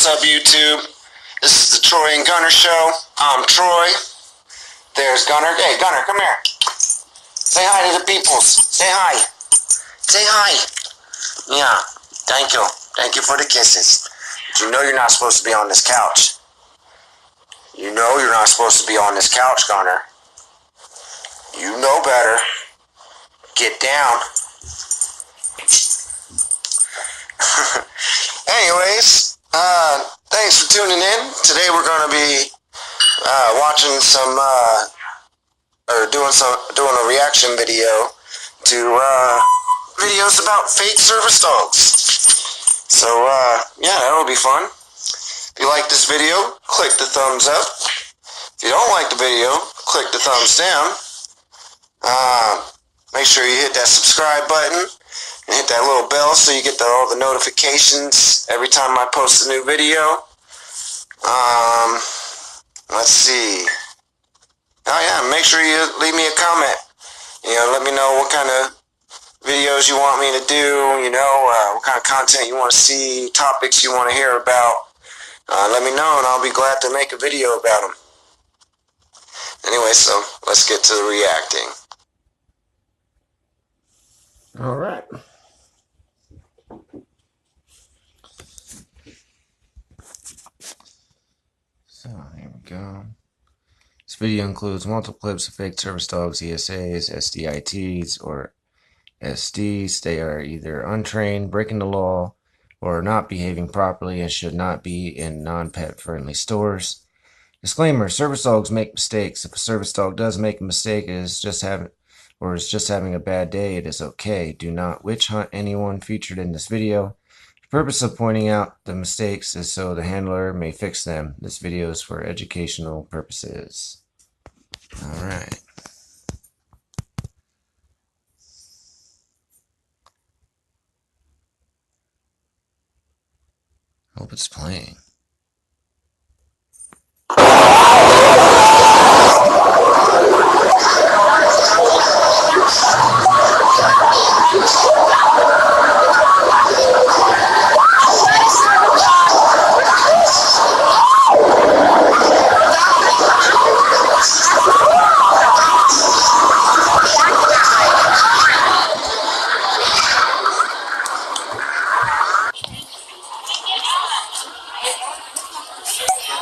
up, YouTube? This is the Troy and Gunner Show. I'm Troy. There's Gunner. Hey, Gunner, come here. Say hi to the peoples. Say hi. Say hi. Yeah, thank you. Thank you for the kisses. But you know you're not supposed to be on this couch. You know you're not supposed to be on this couch, Gunner. You know better. Get down. Anyways, thanks for tuning in. Today we're going to be watching some, doing a reaction video to videos about fake service dogs. So, yeah, that'll be fun. If you like this video, click the thumbs up. If you don't like the video, click the thumbs down. Make sure you hit that subscribe button and hit that little bell so you get all the notifications every time I post a new video. Let's see. Oh yeah, make sure you leave me a comment. You know, let me know what kind of videos you want me to do, you know, what kind of content you want to see, topics you want to hear about. Let me know and I'll be glad to make a video about them. Anyway, so let's get to the reacting. All right. So here we go. This video includes multiple clips of fake service dogs, ESAs, SDITs, or SDs. They are either untrained, breaking the law, or not behaving properly and should not be in non-pet friendly stores. Disclaimer: service dogs make mistakes. If a service dog does make a mistake, it is just having a bad day, it is okay. Do not witch hunt anyone featured in this video. The purpose of pointing out the mistakes is so the handler may fix them. This video is for educational purposes. Alright. Hope it's playing.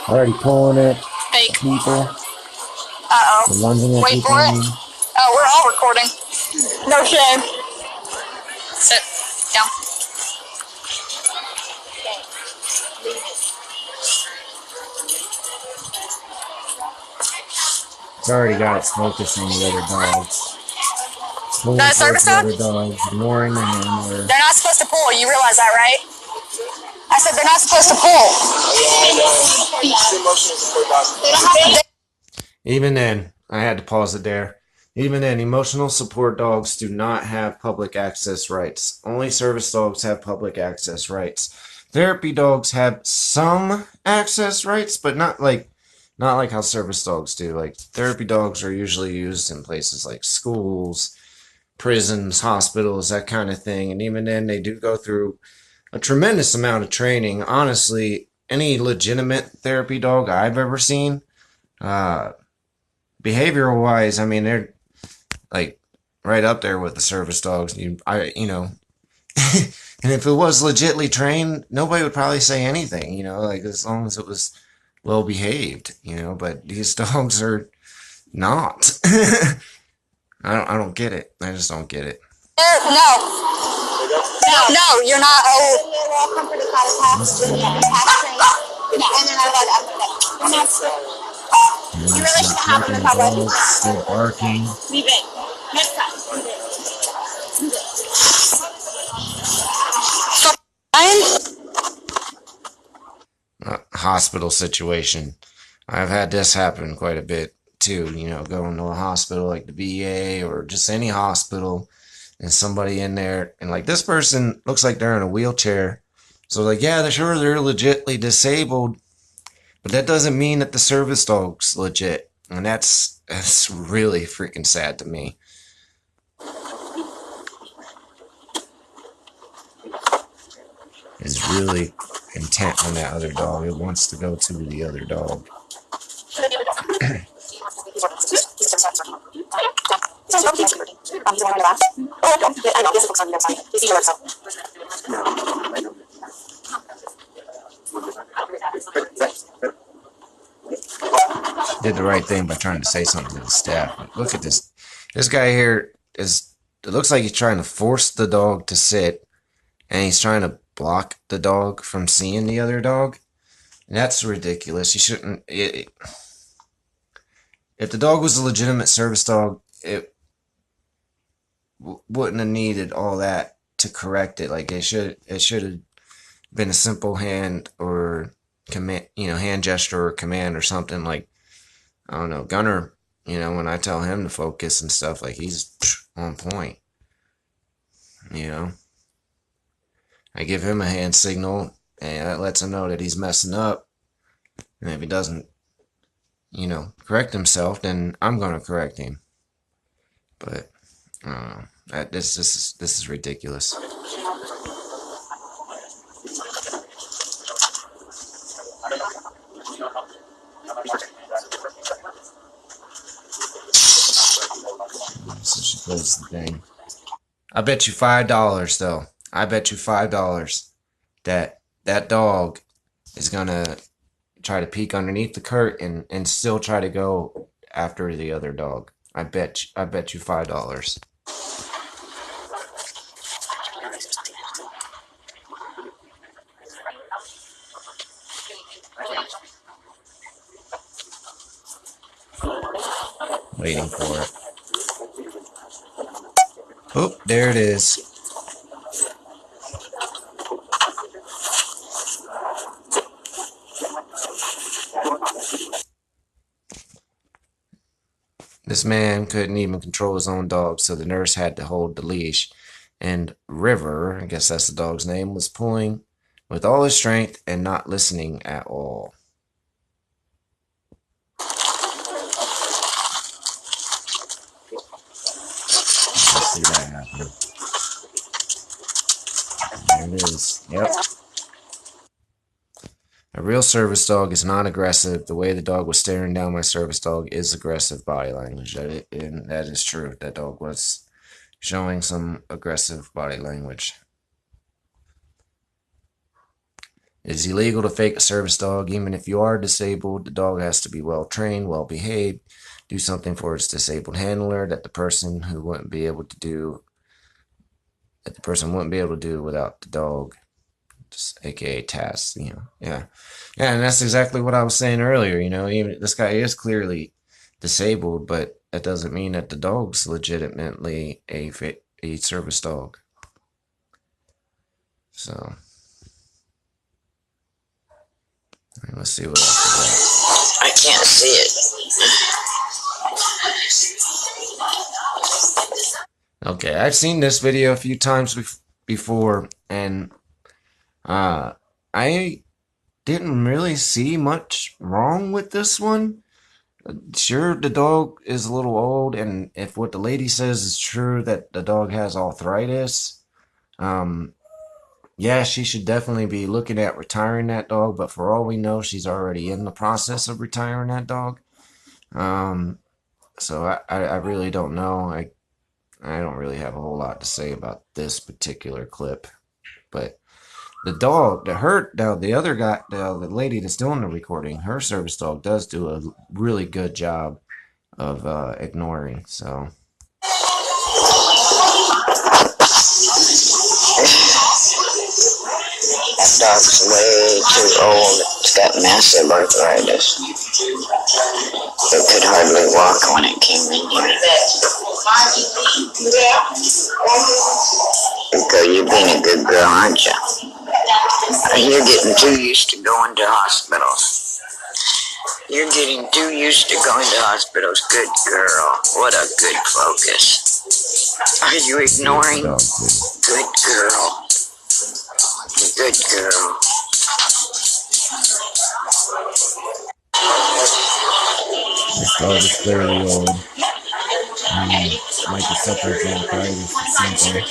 Already pulling it. Fake. People. Uh-oh. Lunging at Wait people. for it. Oh, we're all recording. No shame. Sit down. It's already got its focus on the other dogs. The service dog? The other dogs, ignoring the handler. They're not supposed to pull. You realize that, right? I said they're not supposed to pull. Even then, I had to pause it there. Even then, emotional support dogs do not have public access rights. Only service dogs have public access rights. Therapy dogs have some access rights, but not like how service dogs do. Like, therapy dogs are usually used in places like schools, prisons, hospitals, that kind of thing. And even then, they do go through a tremendous amount of training. Honestly, any legitimate therapy dog I've ever seen, behavioral wise, I mean, they're like right up there with the service dogs. You know, and if it was legitly trained, nobody would probably say anything, you know, like as long as it was well behaved, you know, but these dogs are not. I don't get it. I just don't get it. No, you're not. You really should have them in public. Still barking. Leave it. Next time. Leave it. Hospital situation. I've had this happen quite a bit too, you know, going to a hospital like the VA or just any hospital and somebody in there and like this person looks like they're in a wheelchair. So like, yeah, they're legitly disabled, but that doesn't mean that the service dog's legit. And that's really freaking sad to me. It's intent on that other dog. It wants to go to the other dog. Did the right thing by trying to say something to the staff. Look at this. This guy here is, it looks like he's trying to force the dog to sit, and he's trying to block the dog from seeing the other dog. And that's ridiculous. You shouldn't. If the dog was a legitimate service dog, it wouldn't have needed all that to correct it. Like it should have been a simple hand or command, hand gesture or command or something. Like, I don't know, Gunner, when I tell him to focus and stuff, like he's on point. I give him a hand signal, and that lets him know that he's messing up. And if he doesn't, correct himself, then I'm gonna correct him. But I don't know. This is ridiculous. So she closes the thing. I bet you $5 though. I bet you $5 that that dog is gonna try to peek underneath the curtain and still try to go after the other dog. I bet you $5. Waiting for it. Oh, there it is. This man couldn't even control his own dog, so the nurse had to hold the leash. And River, I guess that's the dog's name, was pulling with all his strength and not listening at all. Let's see that happen. There it is. Yep. A real service dog is not aggressive. The way the dog was staring down my service dog is aggressive body language. And that is true. That dog was showing some aggressive body language. It is illegal to fake a service dog. Even if you are disabled, the dog has to be well trained, well behaved, do something for its disabled handler that the person wouldn't be able to do without the dog. Just aka tasks, yeah, and that's exactly what I was saying earlier. Even this guy is clearly disabled, but that doesn't mean that the dog's legitimately a service dog. So let's see what else I can't see it. Okay, I've seen this video a few times before, and I didn't really see much wrong with this one. Sure, the dog is a little old, and if what the lady says is true, that the dog has arthritis, yeah, she should definitely be looking at retiring that dog, but for all we know, she's already in the process of retiring that dog. So I really don't know. I don't really have a whole lot to say about this particular clip, but the dog, the other guy, the lady that's doing the recording, her service dog does do a really good job of ignoring. So That dog's way too old. It's got massive arthritis. It could hardly walk when it came in here. Because you're being a good girl, aren't you? You're getting too used to going to hospitals. You're getting too used to going to hospitals. Good girl. What a good focus. Are you ignoring? Good girl. Good girl. this dog is clearly old. Might be suffering from arthritis or something.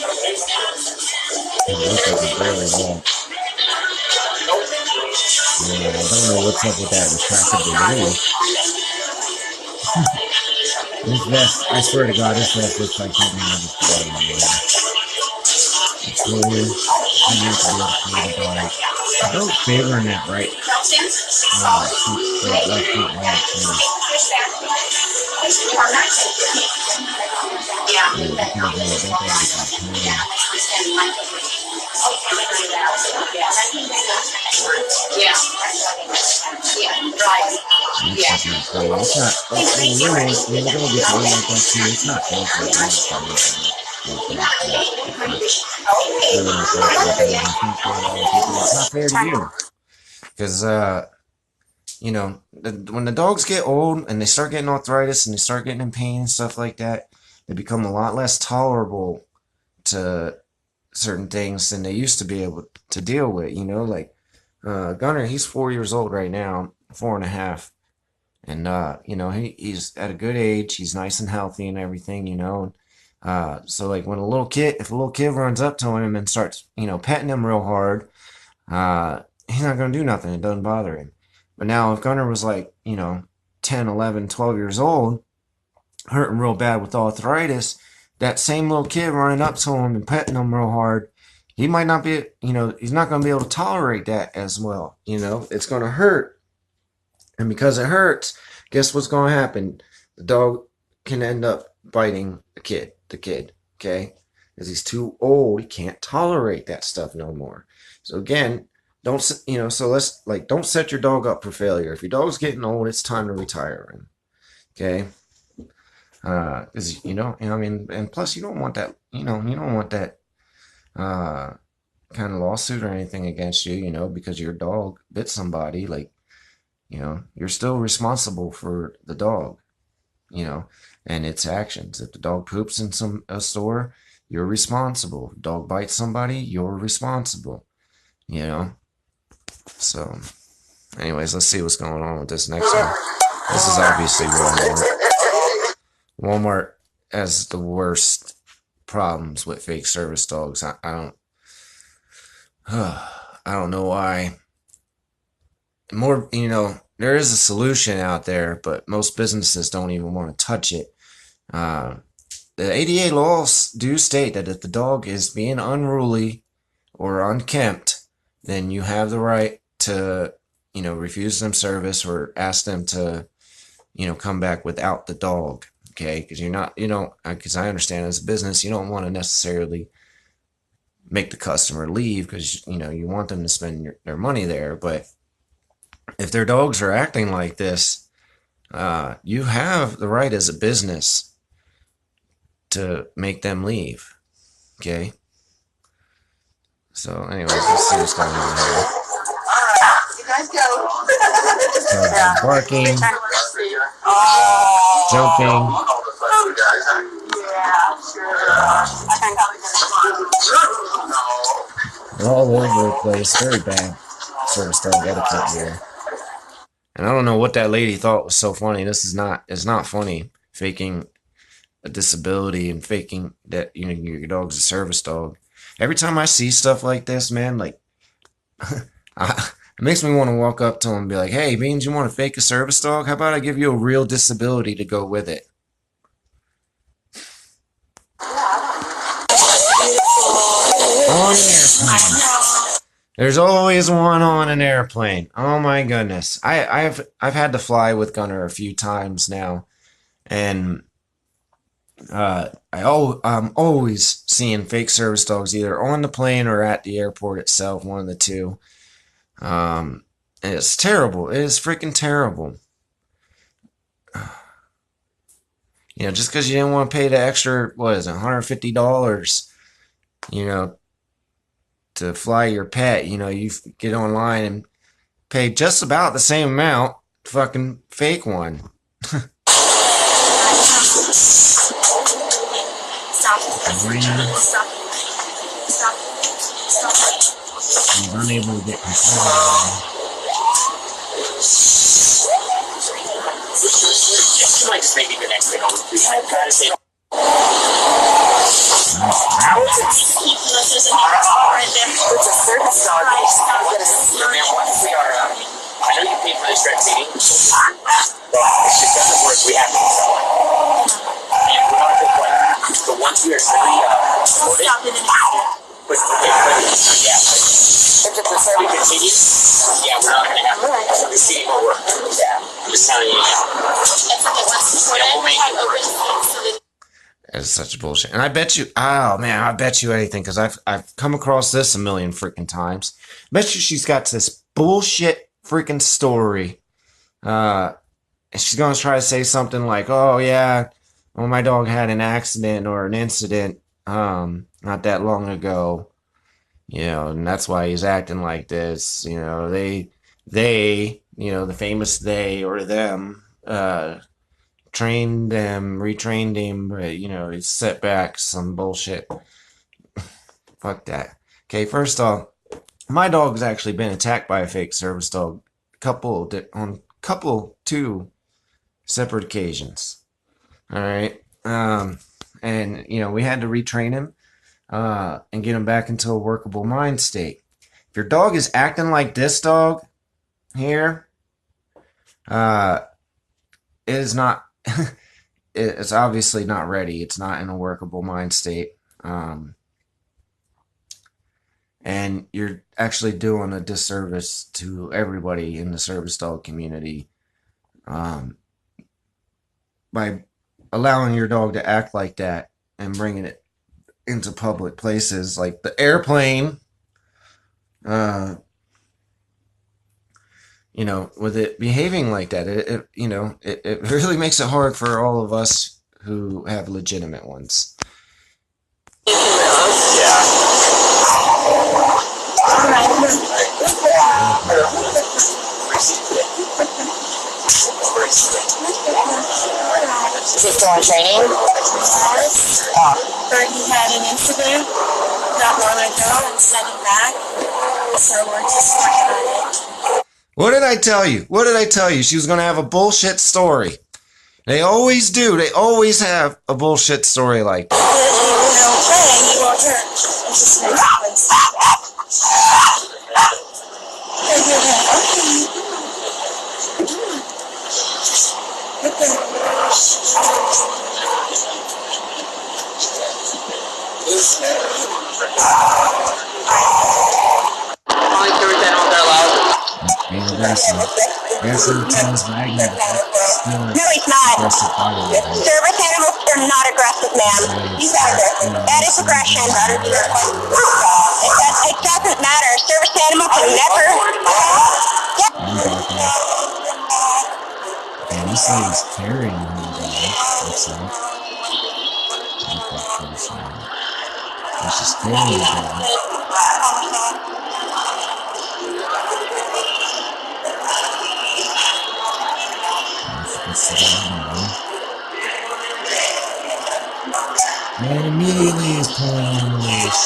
It looks like it's barely walk. Yeah, I don't know what's up with that retractability. This vest, I swear to God, this vest looks like something I just bought in the world. It's totally, I need to be able to play the dog. The dog's favoring that right, that left foot right too. Yeah, because that dog is like, it's not, when the dog gets old like that too, it's not fair for the dog it's not fair to you. Because, you know, when the dogs get old and they start getting arthritis and they start getting in pain and stuff like that, they become a lot less tolerable to certain things than they used to be able to deal with, you know, like Gunner, he's 4 years old right now, 4.5, and you know, he's at a good age, he's nice and healthy and everything, you know, so like when if a little kid runs up to him and starts, you know, petting him real hard, he's not gonna do nothing, it doesn't bother him. But now if Gunner was like, you know, 10, 11, 12 years old, hurting real bad with arthritis, that same little kid running up to him and petting him real hard, he might not be, you know, he's not going to be able to tolerate that as well. You know, it's going to hurt. And because it hurts, guess what's going to happen? The dog can end up biting the kid, okay? Because he's too old, he can't tolerate that stuff no more. So again, don't set your dog up for failure. If your dog's getting old, it's time to retire him, okay? Because, you know, I mean, and plus you don't want that, you don't want that kind of lawsuit or anything against you, you know, because your dog bit somebody, like, you know, you're still responsible for the dog, you know, and its actions. If the dog poops in a store, you're responsible. If the dog bites somebody, you're responsible, you know. So, anyways, let's see what's going on with this next one. This is obviously Walmart. Walmart has the worst problems with fake service dogs. I don't know why. More, you know, there is a solution out there, but most businesses don't even want to touch it. The ADA laws do state that if the dog is being unruly or unkempt, then you have the right to, you know, refuse them service or ask them to, you know, come back without the dog. Okay, because you're not, you know, because I understand as a business, you don't want to necessarily make the customer leave because, you know, you want them to spend their money there. But if their dogs are acting like this, you have the right as a business to make them leave. Okay. So, anyways, let's see what's going on here. You guys go. So, barking. Jumping. They're all over the place. Very bad service dog etiquette here. And I don't know what that lady thought was so funny. It's not funny faking a disability and faking that, you know, your dog's a service dog. Every time I see stuff like this, man, like it makes me want to walk up to him and be like, "Hey, Beans, you want to fake a service dog? How about I give you a real disability to go with it?" On an airplane. There's always one on an airplane. Oh my goodness. I've had to fly with Gunner a few times now, and I'm always seeing fake service dogs either on the plane or at the airport itself, one of the two. And it's terrible. It is freaking terrible. You know, just because you didn't want to pay the extra, what is it, $150, you know, to fly your pet, you know, you get online and pay just about the same amount, fucking fake one. He's unable to get control of them. Maybe the next thing I'll do. I've got to say. service dog. Once we are, I know you paid for this red meeting, but if it doesn't work, we have to sell it. And we're not just like, but once we are fully loaded, but yeah, if we continue, yeah, we're not going to have to. The city will work. Yeah, I'm just telling you. Yeah, we'll make it work. It's such bullshit. And I bet you, oh man, I bet you anything, because I've come across this a million freaking times. I bet you she's got this bullshit freaking story. And she's going to try to say something like, oh yeah, well, my dog had an accident or an incident not that long ago. You know, and that's why he's acting like this. You know, they, you know, the famous they or them, trained them, retrained him, but you know, he's set back some bullshit. Fuck that. Okay, first off, my dog's actually been attacked by a fake service dog on two separate occasions. All right, and you know, we had to retrain him and get him back into a workable mind state. If your dog is acting like this dog here, it is not. It's obviously not ready. It's not in a workable mind state. And you're actually doing a disservice to everybody in the service dog community by allowing your dog to act like that and bringing it into public places like the airplane. You know, with it behaving like that, it you know, it really makes it hard for all of us who have legitimate ones. Yeah. Is he still in training? Yes. But he had an incident not long ago and sent him back. So we're just working on it. What did I tell you? What did I tell you? She was going to have a bullshit story. They always do. They always have a bullshit story like that. He won't hurt. It's just what happens. No, he's not. Service animals are not aggressive, ma'am. That is aggression. It doesn't matter. Service animal can never. And this lady's carrying him down. Looks like. She's just carrying him down. And immediately is pulling on the leash,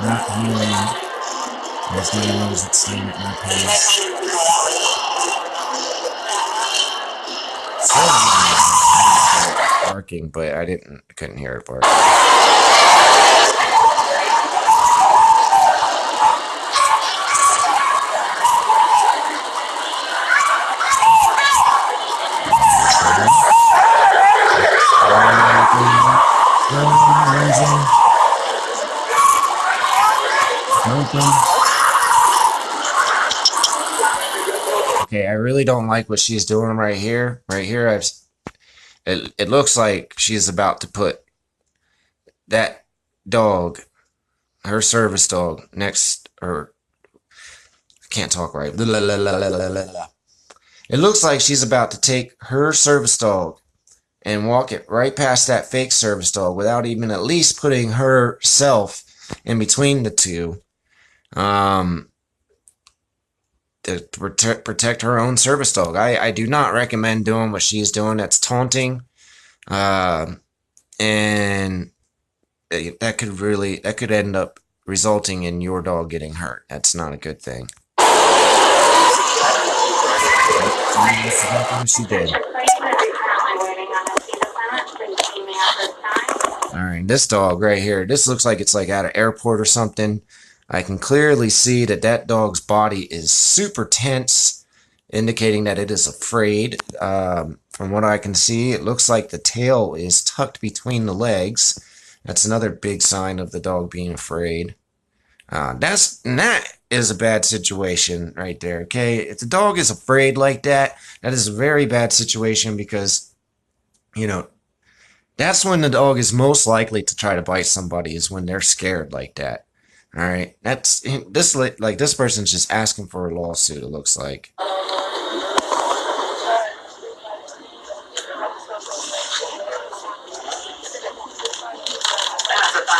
not healing, as he knows it's staying at my pace. Barking, but I couldn't hear it bark. Okay, I really don't like what she's doing right here. Right here, it looks like she's about to put that dog, her service dog, next, or I can't talk right. It looks like she's about to take her service dog and walk it right past that fake service dog without even at least putting herself in between the two. To protect her own service dog. I do not recommend doing what she's doing. That's taunting. And that could end up resulting in your dog getting hurt. That's not a good thing. That's exactly what she did. Alright, this dog right here, this looks like it's like at an airport or something. I can clearly see that that dog's body is super tense, indicating that it is afraid. From what I can see, it looks like the tail is tucked between the legs. That's another big sign of the dog being afraid. That is a bad situation right there, okay? If the dog is afraid like that, that is a very bad situation because, you know, that's when the dog is most likely to try to bite somebody, is when they're scared like that. All right, that's this, like this person's just asking for a lawsuit, it looks like. I'm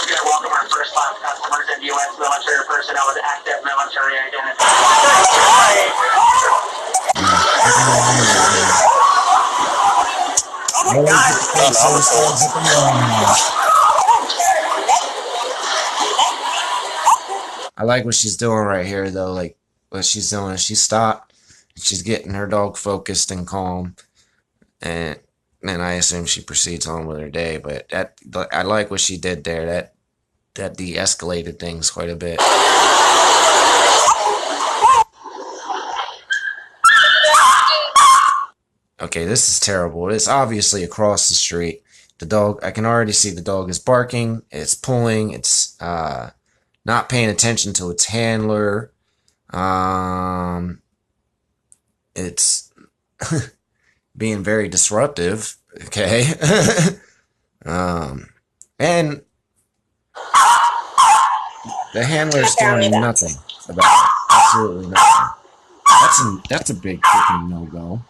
going to welcome our first class customers and U.S. military personnel with active military identity. Oh my God! I like what she's doing right here, though. Like what she's doing, she stopped. She's getting her dog focused and calm, and then I assume she proceeds on with her day. But I like what she did there. That de-escalated things quite a bit. Okay, this is terrible. It's obviously across the street. The dog, I can already see the dog is barking. It's pulling. It's not paying attention to its handler. It's being very disruptive. Okay. And the handler's doing nothing about it. Absolutely nothing. That's a big freaking no-go.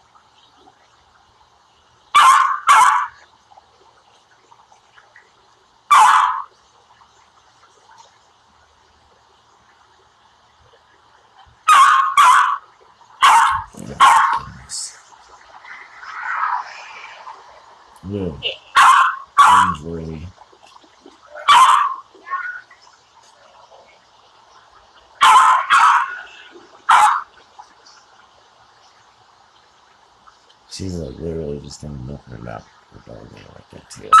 Yeah. Really. She's like literally just doing nothing about the dog like that too.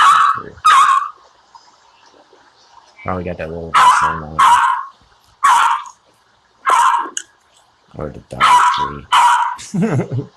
Probably got that little sign on. Or the dog tree.